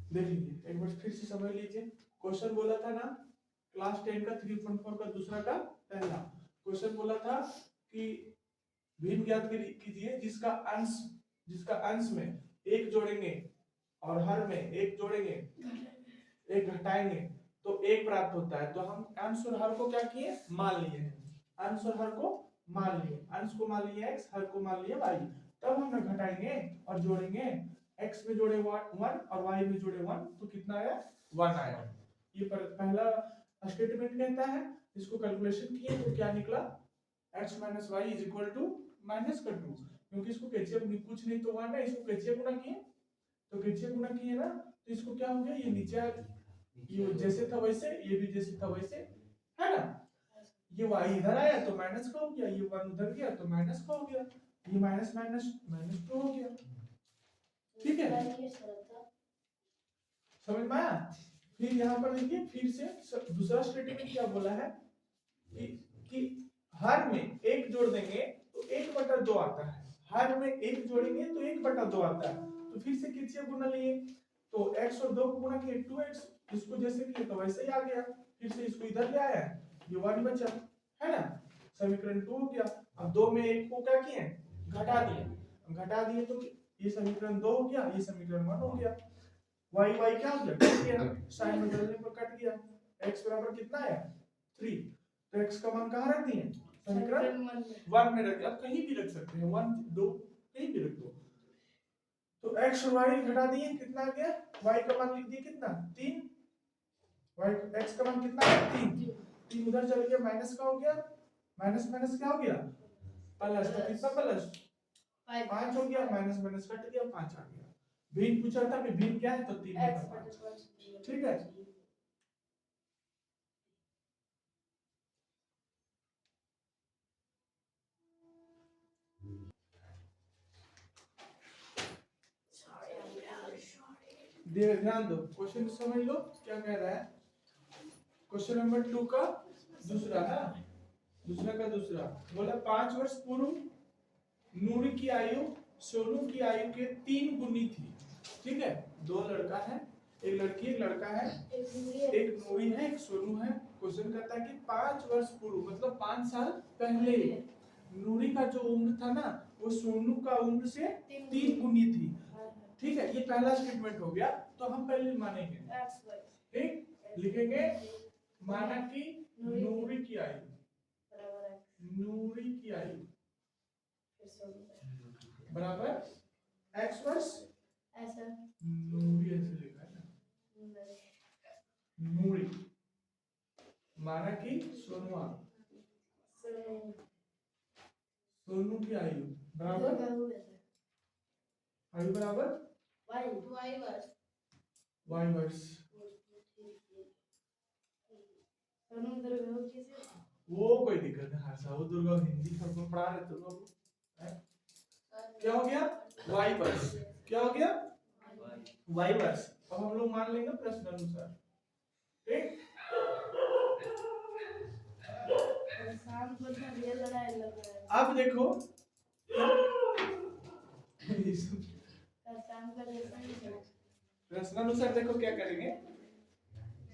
देख लीजिए एक बार फिर से समझ लीजिए। क्वेश्चन बोला था ना क्लास 10 का 3.4 का दूसरा का पहला क्वेश्चन बोला था कि भिन्न ज्ञात कीजिए जिसका अंश में एक जोड़ेंगे और हर में एक जोड़ेंगे एक घटाएंगे तो एक प्राप्त होता है। तो हम अंश और हर को क्या किए मान लिए हैं, अंश और हर को मान लिए, अंश को मान लिए x, हर को मान लिए y। तब हम घटाएंगे और जोड़ेंगे, x में जोड़े 1 और y में जोड़े 1 तो कितना आया 1 आया। ये पहला स्टेटमेंट कहता है। इसको कैलकुलेशन किए तो क्या निकला x - y is equal to -2, क्योंकि इसको कैचे कुछ नहीं तो 1 है, इसको कैचे गुणा किए तो कैचे गुणा किए ना तो इसको क्या हो गया ये नीचे ये जैसे था वैसे, ये भी जैसे था वैसे है ना। ये y इधर आया तो माइनस का हो गया, ये 1 उधर गया तो माइनस का हो गया, ये माइनस माइनस -2 हो गया। ठीक है समझ में आया। फिर यहाँ पर देखिए फिर से दूसरा स्टेटमेंट क्या बोला है कि हर में एक जोड़ देंगे तो 1/2 आता है, हर में एक जोड़ेंगे तो 1/2 आता है। तो फिर से किससे गुना लिए तो x और 2 को गुना किए 2x, इसको जैसे किए तो वैसे ही आ गया। फिर से इसको इधर ले आया ये 1 बचा है ना, समीकरण 2 हो गया। अब 2 में 1 को क्या किए घटा दिए तो ये समीकरण 2 हो गया, ये समीकरण 1 हो गया। y क्या हो गया कट गया, साइन बदलने पर कट गया। x बराबर कितना है 3, तो x का मान कहाँ रख दिए समीकरण 1 में रख, अब कहीं भी रख सकते हैं 1 2 कहीं भी रख दो। तो x और y घटा दिए कितना आ गया, y का मान लिख दिए कितना 3, y x का मान कितना है 3 उधर चल गया माइनस का हो गया, माइनस माइनस क्या हो गया प्लस, तो कितना प्लस 5 हो गया, माइनस माइनस कट गया 5 आ गया। भिन्न पूछा था कि भिन्न क्या है तो 3/5। ठीक है ध्यान दो क्वेश्चन समझ लो क्या कह रहा है। क्वेश्चन नंबर 2 का दूसरा है, दूसरा का दूसरा बोला 5 वर्ष पूर्व नूरी की आयु सोनू की आयु के 3 गुनी थी। ठीक है, 2 लड़का है, एक लड़की एक लड़का है, एक नूरी है एक सोनू है। क्वेश्चन कहता है कि 5 वर्ष पूर्व मतलब 5 साल पहले नूरी का जो उम्र था ना वो सोनू का उम्र से 3 गुनी थी। ठीक है, ये पहला स्टेटमेंट हो गया। तो हम पहले मानेंगे, ठीक लिखेंगे माना कि नूरी की आयु बराबर x वर्ष ऐसा नूरी ऐसे लिखा है ना, नूरी माना कि सोनू की आयु बराबर आयु बराबर y वर्ष। वो कोई दिक्कत है हर्षा, वो दुर्गा हिंदी सबको पढ़ा रहे दुर्गा को। क्या हो गया y वर्ष, क्या हो गया y वर्ष। अब हम लोग मान लेंगे प्रश्न अनुसार। ठीक अब देखो प्रश्नानुसार देखो क्या करेंगे,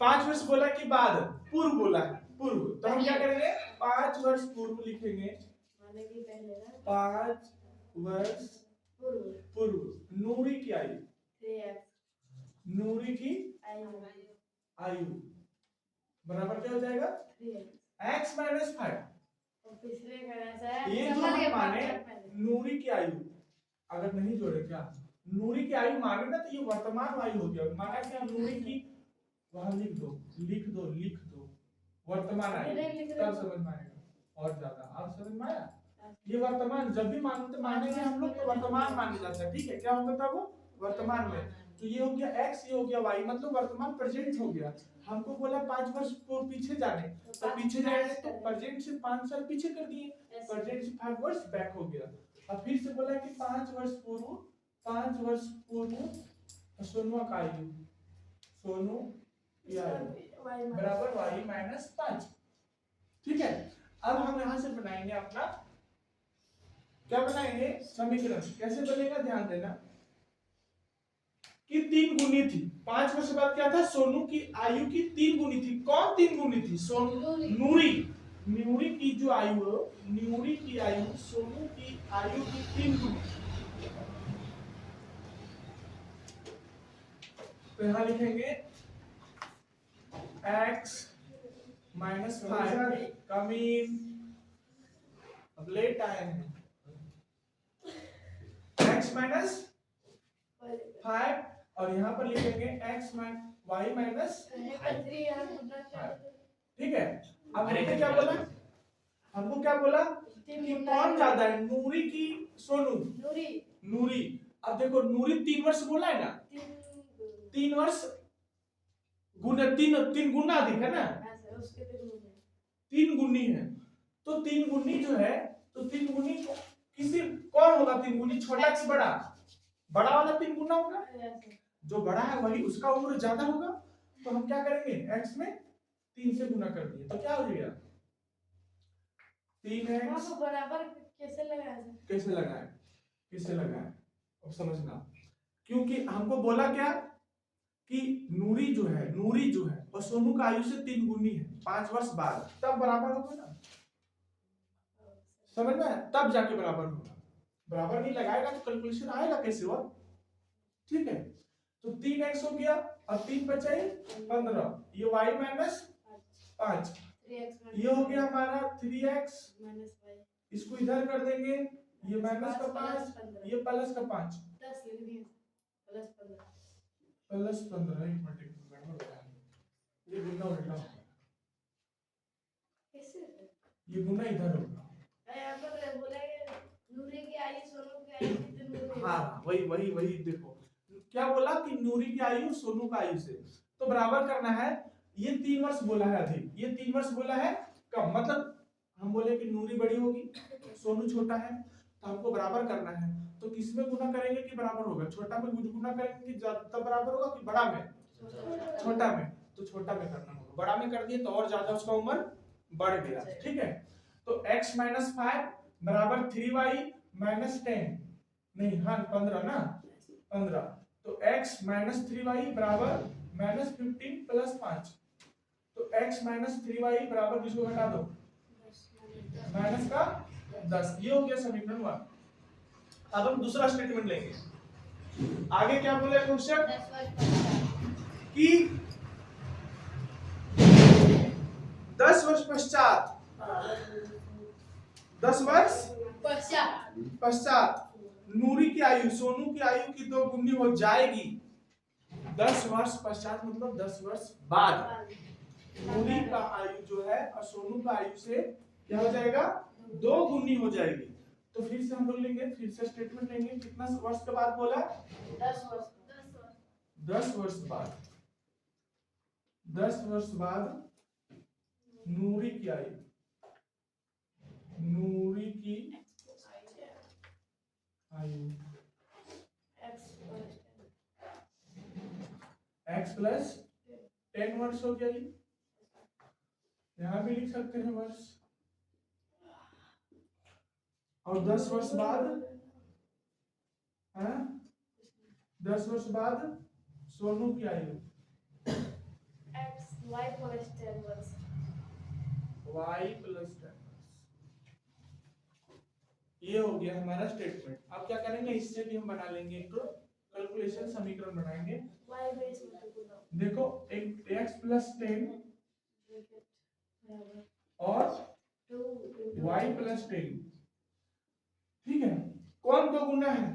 5 वर्ष बोला कि बाद पूर्व बोला है पूर्व, तो हम क्या करेंगे 5 वर्ष पूर्व लिखेंगे, 5 वर्ष पूर्व नूरी की आयु, नूरी की आयु बराबर क्या हो जाएगा x - 5। ये जो हम माने नूरी की आयु अगर नहीं जोड़े क्या नूरी की आयु माने ना तो ये वर्तमान आयु हो गया, माना क्या नूरी की वहां लिख दो वर्तमान आयु, तब समझ में आएगा और ज्यादा। आप समझ में आया, ये वर्तमान जब भी मानेंगे हम लोग तो वर्तमान माने जाता है। ठीक है, क्या होगा तब वर्तमान में, तो ये हो गया x, ये हो गया y, मतलब वर्तमान प्रेजेंट हो गया। हमको बोला 5 वर्ष को पीछे जाने, तो पीछे जाएंगे तो प्रेजेंट से 5 साल पीछे कर दिए, प्रेजेंट से 5 वर्ष बैक हो गया। अब फिर से बोला कि 5 वर्ष पूर्व सोनू का आयु, सोनू की आयु बराबर y - 5। ठीक है, अब हम यहां से बनाएंगे अपना क्या बनाएंगे समीकरण। कैसे बनेगा ध्यान देना, की 3 गुनी थी। 5 वर्ष बाद क्या था, सोनू की आयु की 3 गुनी थी। कौन 3 गुनी थी? नूरी। नूरी की जो आयु, नूरी की आयु सोनू की आयु की 3 गुनी। तो यहां लिखेंगे x माइनस 5 कम इन, अब लेट आए हैं, x माइनस 5 और यहाँ पर लिखेंगे x y माइनस, ठीक है। अब हमने क्या बोला, हमको क्या बोला कि कौन ज्यादा है, नूरी की सोनू? नूरी। अब देखो नूरी 3 वर्ष बोला है ना, 3 वर्ष गुना, तीन गुना अधिक है ना, 3 गुनी है। तो 3 गुनी जो है, तो 3 गुनी किसी कौन होगा? 3 गुनी छोटा कि बड़ा? बड़ा वाला 3 गुना होगा, जो बड़ा है वही उसका उम्र ज्यादा होगा। तो हम क्या करेंगे, x में 3 से गुना कर दिए तो क्या हो जाएगा, 3x बराबर कैसे लगाया? कैसे लगाए अब समझना। क्योंकि हमको बोला क्या कि नूरी जो है और सोनू का आयु से 3 गुनी है 5 वर्ष बाद, तब बराबर होगा ना, समझ में? तब जाके बराबर होगा। बराबर नहीं लगाएगा तो कैलकुलेशन आएगा कैसे? और ठीक है, तो 3x हो गया और 3 बचा 15, ये y माइनस 5, ये हो गया हमारा 3x, इसको इधर कर देंगे, ये माइनस का 5, ये प्लस का 5, प्लस 15। एक मिनट, ये गुना उल्टा होगा, ये गुना इधर होगा। हाँ वही देखो क्या बोला कि नूरी की आयु सोनू का आयु से, तो बराबर करना है। ये 3 वर्ष बोला है अधिक, ये 3 वर्ष बोला है कम, मतलब हम बोले कि नूरी बड़ी होगी, सोनू छोटा है, तो हमको बराबर करना है। तो किसमें गुना करेंगे कि बराबर होगा? छोटा में गुना करेंगे कि तब बराबर होगा कि बड़ा में? छोटा में। तो छोटा में करना होगा, बड़ा में कर दिए तो और ज्यादा उसका उम्र बढ़ गया, ठीक है। तो x माइनस 5 बराबर 3y माइनस 10, नहीं हाँ 15 ना, 15। तो x माइनस 3y बराबर माइनस 15 प्लस 5, तो x माइनस 3y बराबर किसको घटा दो, माइनस का 10। ये हो गया समीकरण 1। अब हम दूसरा स्टेटमेंट लेंगे। आगे क्या बोले क्वेश्चन कि 10 वर्ष पश्चात, 10 वर्ष पश्चात नूरी की आयु सोनू की आयु की 2 गुनी हो जाएगी। 10 वर्ष पश्चात मतलब 10 वर्ष बाद नूरी का आयु जो है और सोनू का आयु से क्या हो जाएगा, 2 गुनी हो जाएगी। तो फिर से हम लोग लेंगे, फिर से स्टेटमेंट लेंगे। कितना वर्ष के बाद बोला? 10 वर्ष बाद, 10 वर्ष बाद नूरी की आयु, नूरी की आयु x प्लस 10 वर्ष हो गया। यहां भी लिख सकते हैं वर्ष, और 10 वर्ष बाद, हाँ 10 वर्ष बाद सोनू की आयु y प्लस 10 वर्ष, y प्लस 10। ये हो गया हमारा स्टेटमेंट। अब क्या करेंगे, इससे भी हम बना लेंगे एक कैलकुलेशन समीकरण बनाएंगे। y बेस मतलब देखो एक x प्लस 10 और y प्लस 10, ठीक है। कौन 2 गुना है?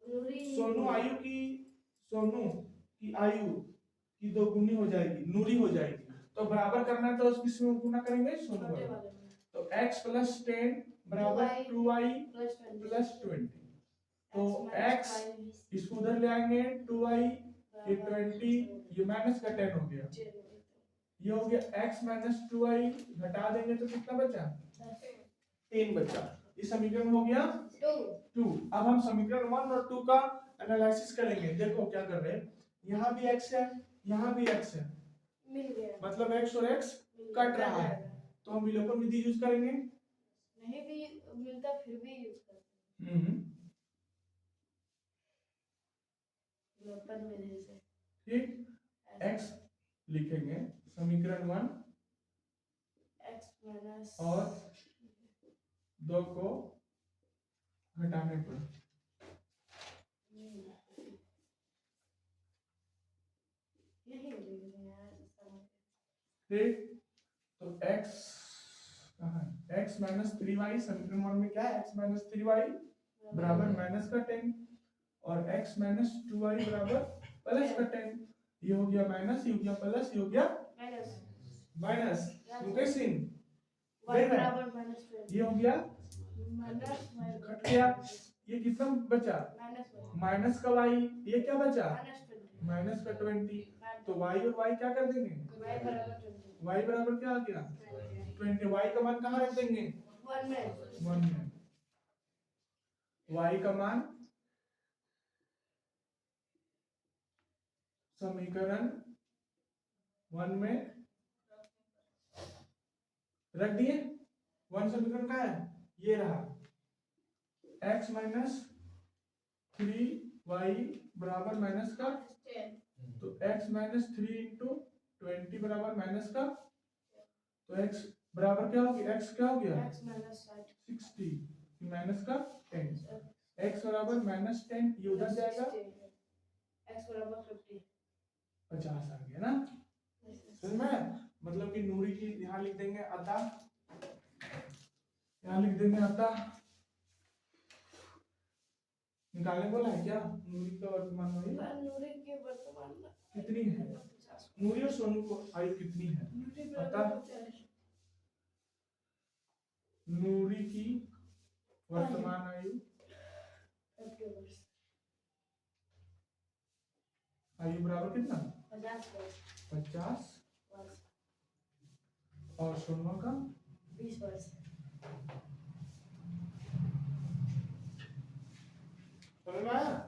सोनू की आयु की 2 गुनी हो जाएगी, नूरी हो जाएगी। तो बराबर करना है तो किसमें गुना करेंगे, सोनू वाले। तो x प्लस 10 बराबर 2y प्लस 20। तो x इसको उधर ले आएंगे, 2y ये 20, ये माइनस का 10 हो गया, ये हो गया x माइनस 2y, घटा देंगे तो कितना बचा, 3 बचा। ये समीकरण हो गया 2। अब हम समीकरण 1 और 2 का एनालिसिस करेंगे। देखो क्या कर रहे हैं, यहाँ भी x है, यहाँ भी x है, मिल गया, मतलब x और x कट रहा है, तो हम विलोपन विधि यूज करेंगे। नहीं भी मिलता फिर भी यूज करते हैं। पद विधि से ठीक। x लिखेंगे समीकरण 1 x माइनस और 2 को घटाने पर यही लिखेंगे यार समझ। ठीक। तो x कहाँ है, x माइनस 3y समीकरण 1 में क्या है, x माइनस 3y बराबर माइनस का 10 और x माइनस 2y बराबर प्लस का 10। ये हो गया माइनस, ये हो गया प्लस, ये हो गया minus minus. Mukesh Singh y बराबर माइनस 20 ये हो गया माइनस कट गया। ये कितना बचा, माइनस का y, ये क्या बचा माइनस का 20। तो y और y क्या कर देंगे, y बराबर 20 y बराबर क्या आ गया 20। y का मान कहाँ रख देंगे 1 में 1 में। y का मान समीकरण 1 में रख दिए। 1 समीकरण का है, ये रहा x माइनस 3y बराबर माइनस का, तो x माइनस 3 इंटू 20 बराबर माइनस का, तो x बराबर क्या हो गया, x क्या हो गया x माइनस 60 माइनस का 10, x बराबर माइनस 10, ये उधर जाएगा x बराबर 50 50 आ गया ना। समझ में, मतलब कि नूरी की यहाँ लिख देंगे अतः, यहाँ लिख देंगे अतः, निकालने बोला है क्या, नूरी का वर्तमान आयु नूरी के वर्तमान कितनी है, नूरी और सोनू को आयु कितनी है, अतः नूरी की वर्तमान आयु 50 वर्ष आयु बराबर कितना 50 वर्ष 50 और सोनू का 20 वर्ष। समझ में आया।